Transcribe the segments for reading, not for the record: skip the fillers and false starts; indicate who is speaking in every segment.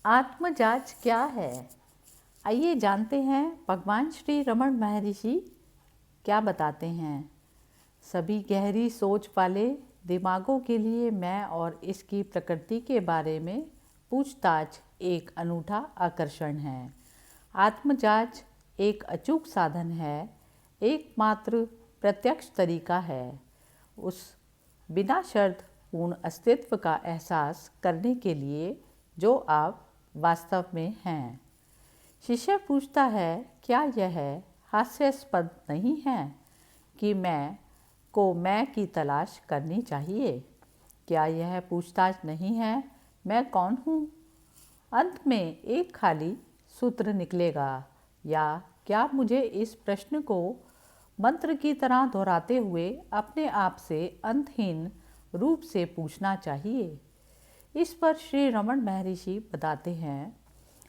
Speaker 1: आत्मजांच क्या है? आइए जानते हैं भगवान श्री रमण महर्षि क्या बताते हैं। सभी गहरी सोच वाले दिमागों के लिए मैं और इसकी प्रकृति के बारे में पूछताछ एक अनूठा आकर्षण है। आत्मजांच एक अचूक साधन है, एकमात्र प्रत्यक्ष तरीका है उस बिना शर्त पूर्ण अस्तित्व का एहसास करने के लिए जो आप वास्तव में हैं। शिष्य पूछता है, क्या यह हास्यास्पद नहीं है कि मैं की तलाश करनी चाहिए? क्या यह पूछताछ नहीं है, मैं कौन हूँ? अंत में एक खाली सूत्र निकलेगा। या क्या मुझे इस प्रश्न को मंत्र की तरह दोहराते हुए अपने आप से अंतहीन रूप से पूछना चाहिए? इस पर श्री रमण महर्षि बताते हैं,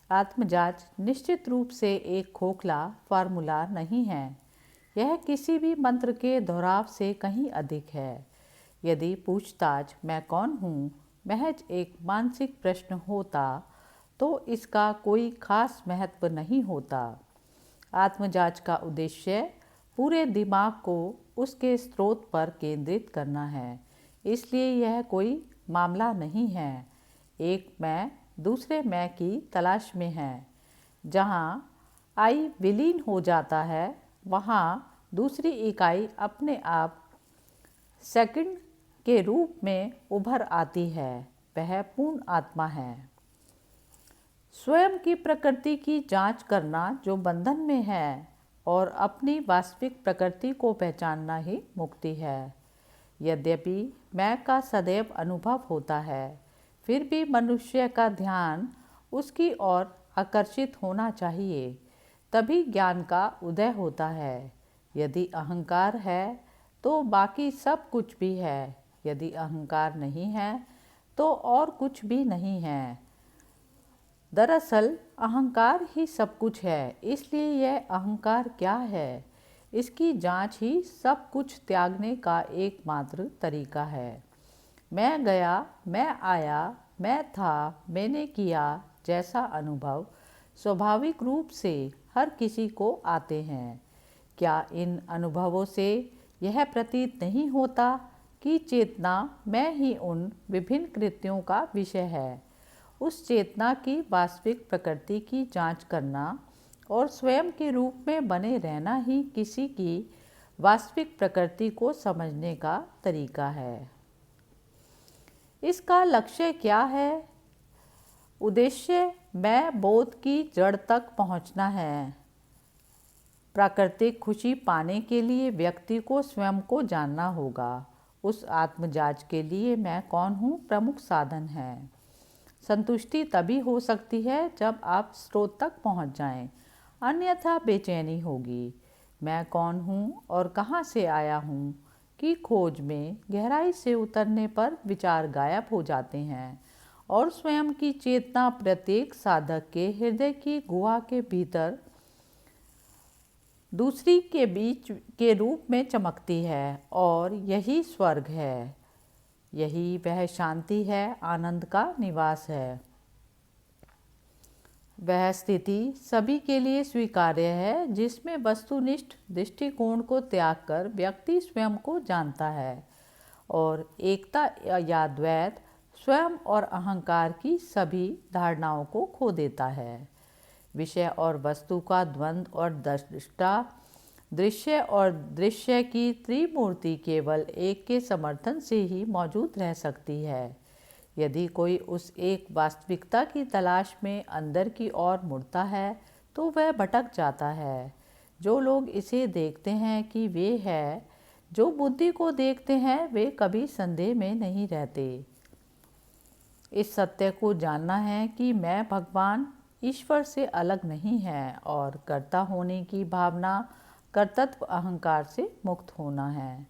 Speaker 1: आत्मजांच निश्चित रूप से एक खोखला फार्मूला नहीं है। यह किसी भी मंत्र के दोहराव से कहीं अधिक है। यदि पूछताछ मैं कौन हूँ महज एक मानसिक प्रश्न होता तो इसका कोई खास महत्व नहीं होता। आत्मजांच का उद्देश्य पूरे दिमाग को उसके स्रोत पर केंद्रित करना है। इसलिए यह कोई मामला नहीं है एक मैं दूसरे मैं की तलाश में है। जहाँ आई विलीन हो जाता है वहाँ दूसरी इकाई अपने आप सेकंड के रूप में उभर आती है। वह पूर्ण आत्मा है। स्वयं की प्रकृति की जांच करना जो बंधन में है और अपनी वास्तविक प्रकृति को पहचानना ही मुक्ति है। यद्यपि मैं का सदैव अनुभव होता है, फिर भी मनुष्य का ध्यान उसकी ओर आकर्षित होना चाहिए, तभी ज्ञान का उदय होता है। यदि अहंकार है तो बाकी सब कुछ भी है, यदि अहंकार नहीं है तो और कुछ भी नहीं है। दरअसल अहंकार ही सब कुछ है, इसलिए यह अहंकार क्या है, इसकी जांच ही सब कुछ त्यागने का एकमात्र तरीका है। मैं गया, मैं आया, मैं था, मैंने किया जैसा अनुभव स्वाभाविक रूप से हर किसी को आते हैं। क्या इन अनुभवों से यह प्रतीत नहीं होता कि चेतना मैं ही उन विभिन्न कृत्यों का विषय है? उस चेतना की वास्तविक प्रकृति की जांच करना और स्वयं के रूप में बने रहना ही किसी की वास्तविक प्रकृति को समझने का तरीका है। इसका लक्ष्य क्या है? उद्देश्य मैं बोध की जड़ तक पहुंचना है। प्राकृतिक खुशी पाने के लिए व्यक्ति को स्वयं को जानना होगा। उस आत्मजांच के लिए मैं कौन हूँ प्रमुख साधन है। संतुष्टि तभी हो सकती है जब आप स्रोत तक पहुँच जाएं, अन्यथा बेचैनी होगी। मैं कौन हूँ और कहाँ से आया हूँ की खोज में गहराई से उतरने पर विचार गायब हो जाते हैं और स्वयं की चेतना प्रत्येक साधक के हृदय की गुहा के भीतर दूसरी के बीच के रूप में चमकती है। और यही स्वर्ग है, यही वह शांति है, आनंद का निवास है। वह स्थिति सभी के लिए स्वीकार्य है जिसमें वस्तुनिष्ठ दृष्टिकोण को त्याग कर व्यक्ति स्वयं को जानता है और एकता या द्वैत, स्वयं और अहंकार की सभी धारणाओं को खो देता है। विषय और वस्तु का द्वंद्व और दृष्टा, दृश्य और दृश्य की त्रिमूर्ति केवल एक के समर्थन से ही मौजूद रह सकती है। यदि कोई उस एक वास्तविकता की तलाश में अंदर की ओर मुड़ता है तो वह भटक जाता है। जो लोग इसे देखते हैं कि वे है, जो बुद्धि को देखते हैं वे कभी संदेह में नहीं रहते। इस सत्य को जानना है कि मैं भगवान ईश्वर से अलग नहीं है और कर्ता होने की भावना कर्तृत्व अहंकार से मुक्त होना है।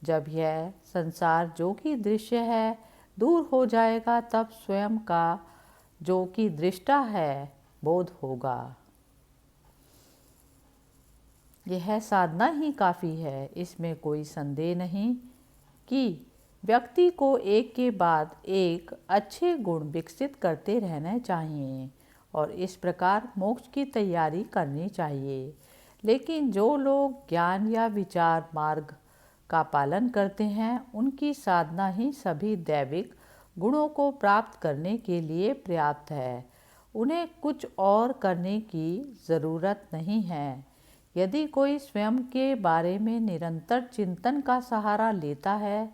Speaker 1: जब यह संसार जो कि दृश्य है दूर हो जाएगा तब स्वयं का जो कि दृष्टा है बोध होगा। यह साधना ही काफ़ी है, इसमें कोई संदेह नहीं कि व्यक्ति को एक के बाद एक अच्छे गुण विकसित करते रहना चाहिए और इस प्रकार मोक्ष की तैयारी करनी चाहिए। लेकिन जो लोग ज्ञान या विचार मार्ग का पालन करते हैं, उनकी साधना ही सभी दैविक गुणों को प्राप्त करने के लिए पर्याप्त है। उन्हें कुछ और करने की ज़रूरत नहीं है। यदि कोई स्वयं के बारे में निरंतर चिंतन का सहारा लेता है,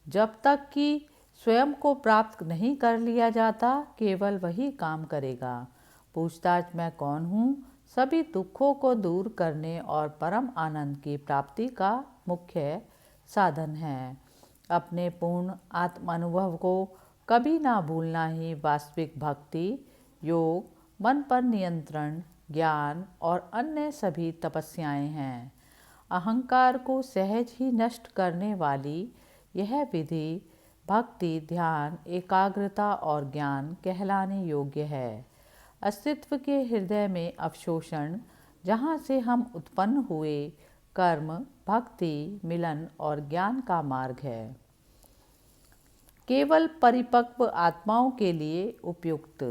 Speaker 1: जब तक कि स्वयं को प्राप्त नहीं कर लिया जाता, केवल वही काम करेगा। पूछताछ मैं कौन हूँ सभी दुखों को दूर करने और परम आनंद की प्राप्ति का मुख्य साधन है। अपने पूर्ण आत्मानुभव को कभी ना भूलना ही वास्तविक भक्ति, योग, मन पर नियंत्रण, ज्ञान और अन्य सभी तपस्याएं हैं। अहंकार को सहज ही नष्ट करने वाली यह विधि भक्ति, ध्यान, एकाग्रता और ज्ञान कहलाने योग्य है। अस्तित्व के हृदय में अवशोषण, जहाँ से हम उत्पन्न हुए, कर्म, भक्ति, मिलन और ज्ञान का मार्ग है, केवल परिपक्व आत्माओं के लिए उपयुक्त।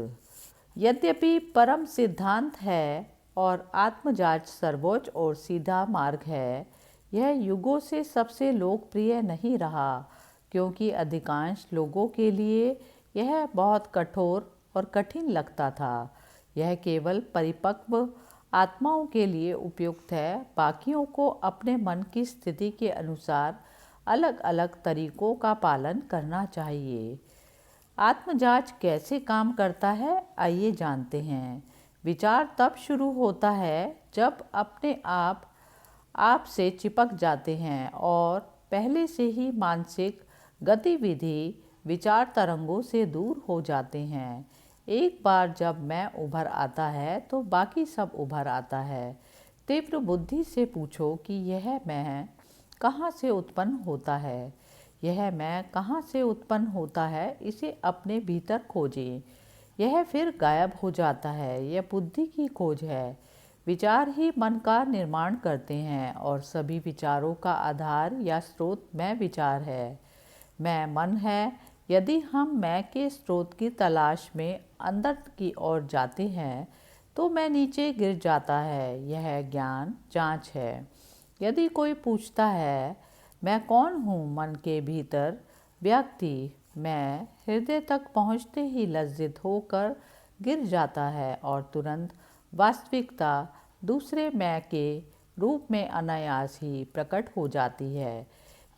Speaker 1: यद्यपि परम सिद्धांत है और आत्मजांच सर्वोच्च और सीधा मार्ग है, यह युगों से सबसे लोकप्रिय नहीं रहा, क्योंकि अधिकांश लोगों के लिए यह बहुत कठोर और कठिन लगता था। यह केवल परिपक्व आत्माओं के लिए उपयुक्त है। बाकियों को अपने मन की स्थिति के अनुसार अलग अलग तरीकों का पालन करना चाहिए। आत्मजांच कैसे काम करता है, आइए जानते हैं। विचार तब शुरू होता है जब अपने आप से चिपक जाते हैं और पहले से ही मानसिक गतिविधि विचार तरंगों से दूर हो जाते हैं। एक बार जब मैं उभर आता है तो बाकी सब उभर आता है। तीव्र बुद्धि से पूछो कि यह मैं कहाँ से उत्पन्न होता है। यह मैं कहाँ से उत्पन्न होता है, इसे अपने भीतर खोजें। यह फिर गायब हो जाता है। यह बुद्धि की खोज है। विचार ही मन का निर्माण करते हैं और सभी विचारों का आधार या स्रोत मैं विचार है। मैं मन है। यदि हम मैं के स्रोत की तलाश में अंदर की ओर जाते हैं तो मैं नीचे गिर जाता है। यह ज्ञान जांच है। यदि कोई पूछता है मैं कौन हूँ, मन के भीतर व्यक्ति मैं हृदय तक पहुँचते ही लज्जित होकर गिर जाता है और तुरंत वास्तविकता दूसरे मैं के रूप में अनायास ही प्रकट हो जाती है।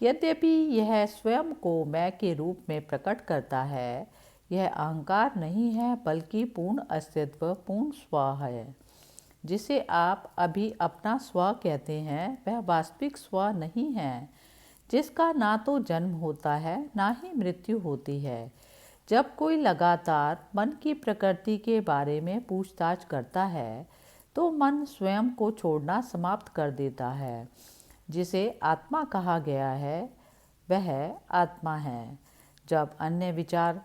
Speaker 1: यद्यपि यह स्वयं को मैं के रूप में प्रकट करता है, यह अहंकार नहीं है बल्कि पूर्ण अस्तित्व, पूर्ण स्व है। जिसे आप अभी अपना स्व कहते हैं, वह वास्तविक स्व नहीं है, जिसका ना तो जन्म होता है ना ही मृत्यु होती है। जब कोई लगातार मन की प्रकृति के बारे में पूछताछ करता है तो मन स्वयं को छोड़ना समाप्त कर देता है। जिसे आत्मा कहा गया है वह आत्मा है। जब अन्य विचार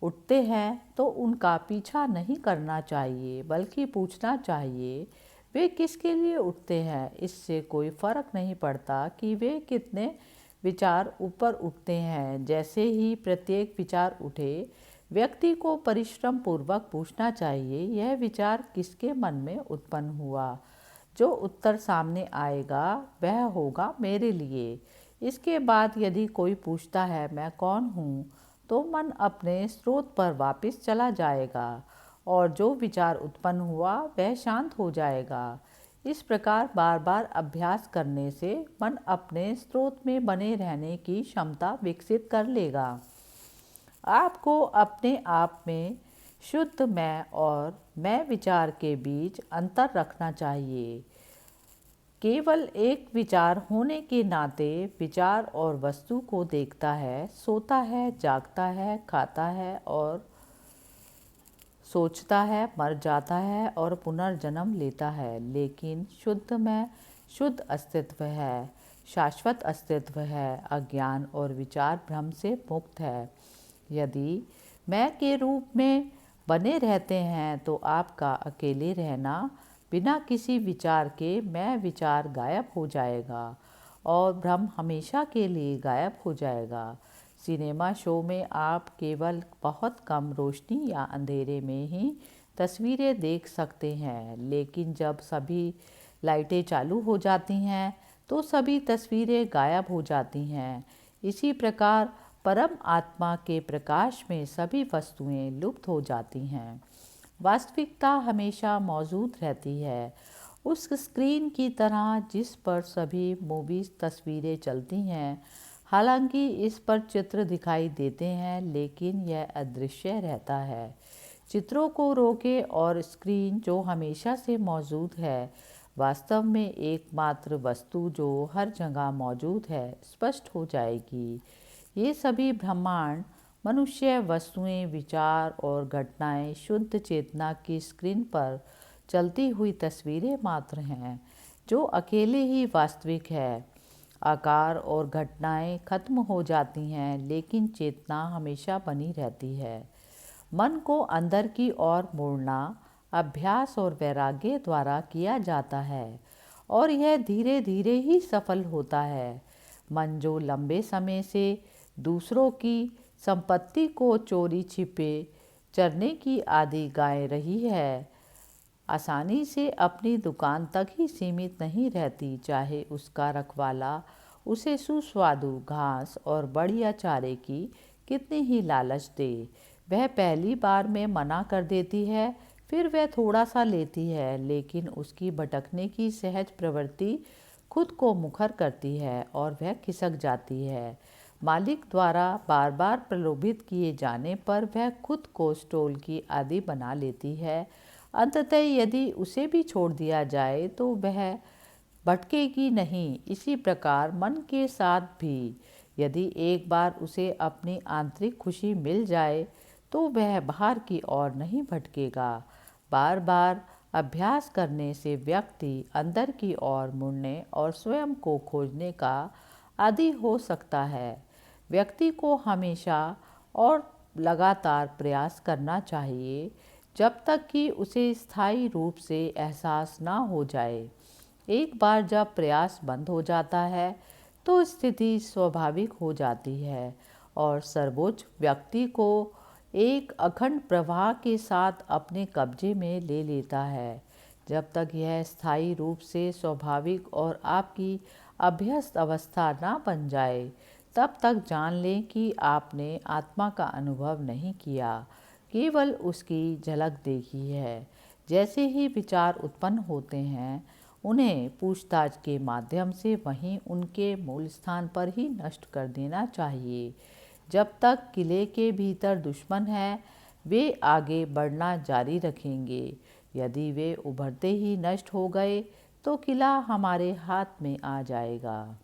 Speaker 1: उठते हैं तो उनका पीछा नहीं करना चाहिए बल्कि पूछना चाहिए वे किसके लिए उठते हैं। इससे कोई फर्क नहीं पड़ता कि वे कितने विचार ऊपर उठते हैं। जैसे ही प्रत्येक विचार उठे, व्यक्ति को परिश्रम पूर्वक पूछना चाहिए यह विचार किसके मन में उत्पन्न हुआ। जो उत्तर सामने आएगा वह होगा मेरे लिए। इसके बाद यदि कोई पूछता है मैं कौन हूँ, तो मन अपने स्रोत पर वापस चला जाएगा और जो विचार उत्पन्न हुआ वह शांत हो जाएगा। इस प्रकार बार बार अभ्यास करने से मन अपने स्रोत में बने रहने की क्षमता विकसित कर लेगा। आपको अपने आप में शुद्ध मैं और मैं विचार के बीच अंतर रखना चाहिए। केवल एक विचार होने के नाते विचार और वस्तु को देखता है, सोता है, जागता है, खाता है और सोचता है, मर जाता है और पुनर्जन्म लेता है। लेकिन शुद्ध मैं शुद्ध अस्तित्व है, शाश्वत अस्तित्व है, अज्ञान और विचार भ्रम से मुक्त है। यदि मैं के रूप में बने रहते हैं तो आपका अकेले रहना बिना किसी विचार के मैं विचार गायब हो जाएगा और भ्रम हमेशा के लिए गायब हो जाएगा। सिनेमा शो में आप केवल बहुत कम रोशनी या अंधेरे में ही तस्वीरें देख सकते हैं, लेकिन जब सभी लाइटें चालू हो जाती हैं तो सभी तस्वीरें गायब हो जाती हैं। इसी प्रकार परम आत्मा के प्रकाश में सभी वस्तुएं लुप्त हो जाती हैं। वास्तविकता हमेशा मौजूद रहती है, उस स्क्रीन की तरह जिस पर सभी मूवीज़ तस्वीरें चलती हैं। हालांकि इस पर चित्र दिखाई देते हैं, लेकिन यह अदृश्य रहता है। चित्रों को रोके और स्क्रीन जो हमेशा से मौजूद है, वास्तव में एकमात्र वस्तु जो हर जगह मौजूद है, स्पष्ट हो जाएगी। ये सभी ब्रह्मांड, मनुष्य, वस्तुएं, विचार और घटनाएं शुद्ध चेतना की स्क्रीन पर चलती हुई तस्वीरें मात्र हैं, जो अकेले ही वास्तविक है। आकार और घटनाएं खत्म हो जाती हैं, लेकिन चेतना हमेशा बनी रहती है। मन को अंदर की ओर मोड़ना अभ्यास और वैराग्य द्वारा किया जाता है, और यह धीरे धीरे ही सफल होता है। मन जो लंबे समय से दूसरों की संपत्ति को चोरी छिपे चरने की आदि गाय रही है, आसानी से अपनी दुकान तक ही सीमित नहीं रहती, चाहे उसका रखवाला उसे सुस्वादु घास और बढ़िया चारे की कितनी ही लालच दे। वह पहली बार में मना कर देती है, फिर वह थोड़ा सा लेती है, लेकिन उसकी भटकने की सहज प्रवृत्ति खुद को मुखर करती है और वह खिसक जाती है। मालिक द्वारा बार बार प्रलोभित किए जाने पर वह खुद को स्टॉल की आदि बना लेती है। अंततः यदि उसे भी छोड़ दिया जाए तो वह भटकेगी नहीं। इसी प्रकार मन के साथ भी यदि एक बार उसे अपनी आंतरिक खुशी मिल जाए तो वह बाहर की ओर नहीं भटकेगा। बार बार अभ्यास करने से व्यक्ति अंदर की ओर मुड़ने और स्वयं को खोजने का आदी हो सकता है। व्यक्ति को हमेशा और लगातार प्रयास करना चाहिए, जब तक कि उसे स्थायी रूप से एहसास ना हो जाए। एक बार जब प्रयास बंद हो जाता है तो स्थिति स्वाभाविक हो जाती है और सर्वोच्च व्यक्ति को एक अखंड प्रवाह के साथ अपने कब्जे में ले लेता है। जब तक यह स्थायी रूप से स्वाभाविक और आपकी अभ्यस्त अवस्था ना बन जाए, तब तक जान लें कि आपने आत्मा का अनुभव नहीं किया, केवल उसकी झलक देखी है। जैसे ही विचार उत्पन्न होते हैं, उन्हें पूछताछ के माध्यम से वहीं उनके मूल स्थान पर ही नष्ट कर देना चाहिए। जब तक किले के भीतर दुश्मन है, वे आगे बढ़ना जारी रखेंगे। यदि वे उभरते ही नष्ट हो गए तो किला हमारे हाथ में आ जाएगा।